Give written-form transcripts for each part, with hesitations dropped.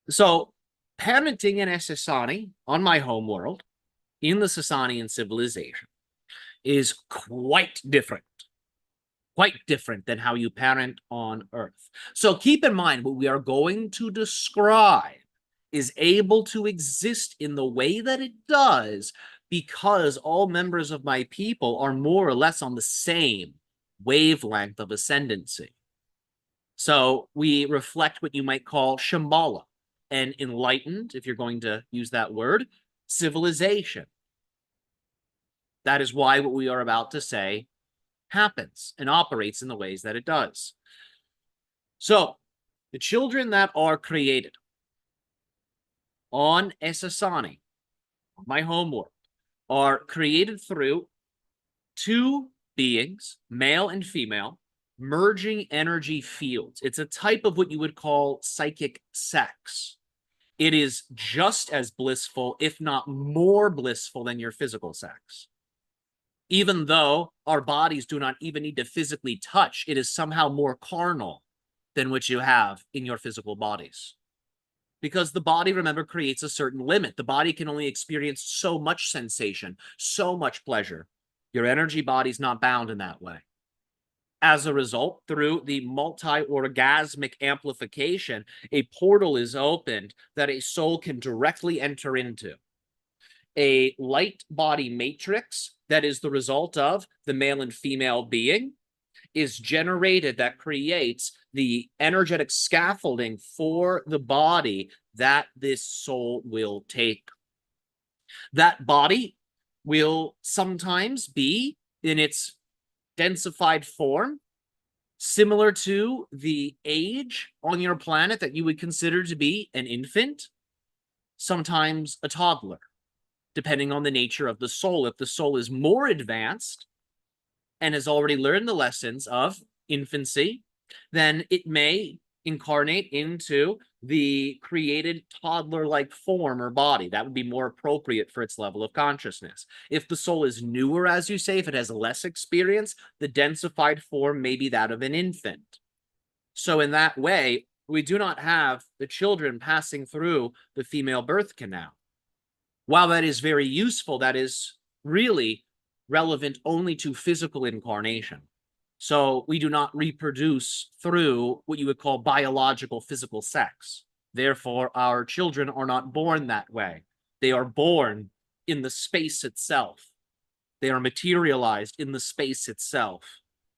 So parenting in Essassani on my home world in the Sassanian civilization is quite different than how you parent on Earth. So keep in mind what we are going to describe is able to exist in the way that it does because all members of my people are more or less on the same wavelength of ascendancy. So we reflect what you might call Shambhala, an enlightened, if you're going to use that word, civilization. That is why what we are about to say happens and operates in the ways that it does. So the children that are created on Essassani, my homeworld, are created through two beings, male and female, merging energy fields. It's a type of what you would call psychic sex. It is just as blissful, if not more blissful, than your physical sex. Even though our bodies do not even need to physically touch, it is somehow more carnal than what you have in your physical bodies. Because the body, remember, creates a certain limit. The body can only experience so much sensation, so much pleasure. Your energy body's not bound in that way. As a result, through the multi-orgasmic amplification, a portal is opened that a soul can directly enter into. A light body matrix that is the result of the male and female being is generated that creates the energetic scaffolding for the body that this soul will take. That body will sometimes be in its densified form, similar to the age on your planet that you would consider to be an infant, sometimes a toddler, depending on the nature of the soul. If the soul is more advanced and has already learned the lessons of infancy, then it may incarnate into the created toddler-like form or body. That would be more appropriate for its level of consciousness. If the soul is newer, as you say, if it has less experience, the densified form may be that of an infant. So in that way, we do not have the children passing through the female birth canal. While that is very useful, that is really relevant only to physical incarnation. So we do not reproduce through what you would call biological physical sex. Therefore, our children are not born that way. They are born in the space itself. They are materialized in the space itself.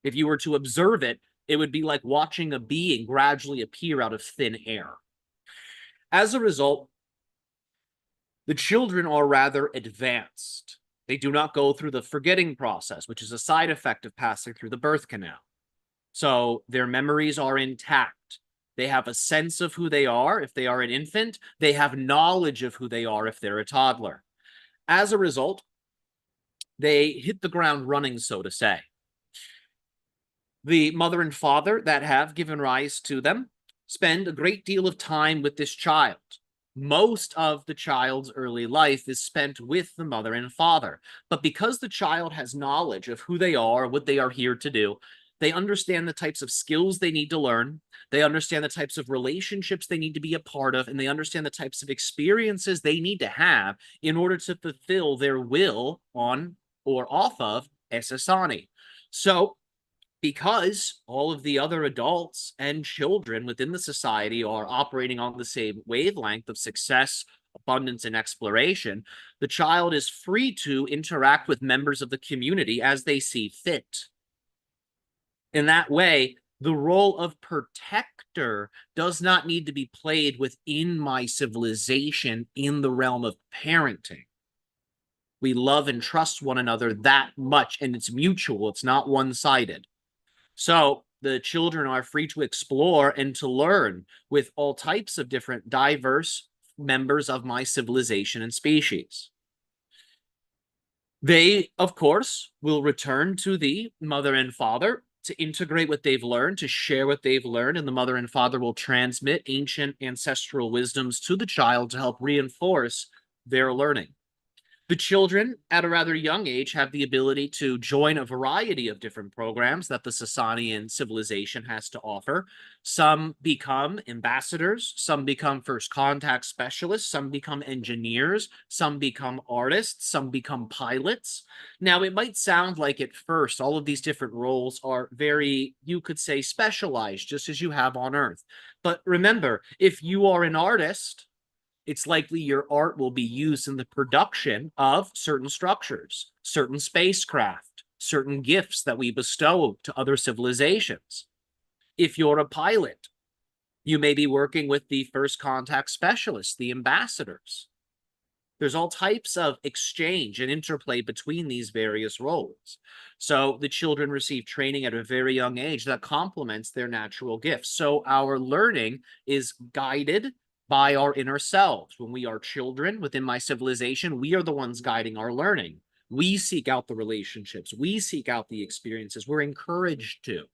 If you were to observe it, it would be like watching a being gradually appear out of thin air. As a result, the children are rather advanced. They do not go through the forgetting process, which is a side effect of passing through the birth canal. So their memories are intact. They have a sense of who they are if they are an infant. They have knowledge of who they are if they're a toddler. As a result, they hit the ground running, so to say. The mother and father that have given rise to them spend a great deal of time with this child. Most of the child's early life is spent with the mother and father. But because the child has knowledge of who they are, what they are here to do, they understand the types of skills they need to learn. They understand the types of relationships they need to be a part of, and they understand the types of experiences they need to have in order to fulfill their will on or off of Essassani. So because all of the other adults and children within the society are operating on the same wavelength of success, abundance, and exploration, the child is free to interact with members of the community as they see fit. In that way, the role of protector does not need to be played within my civilization in the realm of parenting. We love and trust one another that much, and it's mutual. It's not one-sided. So the children are free to explore and to learn with all types of different diverse members of my civilization and species. They, of course, will return to the mother and father to integrate what they've learned, to share what they've learned, and the mother and father will transmit ancient ancestral wisdoms to the child to help reinforce their learning. The children at a rather young age have the ability to join a variety of different programs that the Sassanian civilization has to offer. Some become ambassadors, some become first contact specialists, some become engineers, some become artists, some become pilots. Now, it might sound like at first all of these different roles are very, you could say, specialized, just as you have on Earth. But remember, if you are an artist, it's likely your art will be used in the production of certain structures, certain spacecraft, certain gifts that we bestow to other civilizations. If you're a pilot, you may be working with the first contact specialists, the ambassadors. There's all types of exchange and interplay between these various roles. So the children receive training at a very young age that complements their natural gifts. So our learning is guided by our inner selves. When we are children within my civilization, we are the ones guiding our learning. We seek out the relationships. We seek out the experiences. We're encouraged to.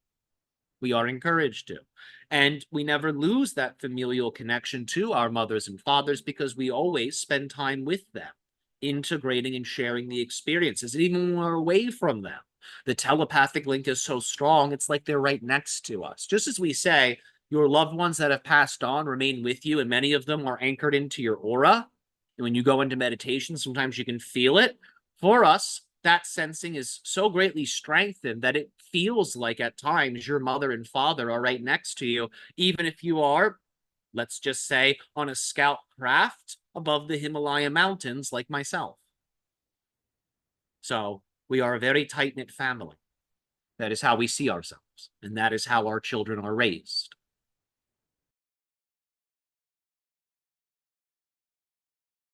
We are encouraged to. And we never lose that familial connection to our mothers and fathers because we always spend time with them, integrating and sharing the experiences. And even when we're away from them, the telepathic link is so strong, it's like they're right next to us. Just as we say, your loved ones that have passed on remain with you, and many of them are anchored into your aura. And when you go into meditation, sometimes you can feel it. For us, that sensing is so greatly strengthened that it feels like at times your mother and father are right next to you, even if you are, let's just say, on a scout craft above the Himalaya mountains like myself. So we are a very tight-knit family. That is how we see ourselves, and that is how our children are raised.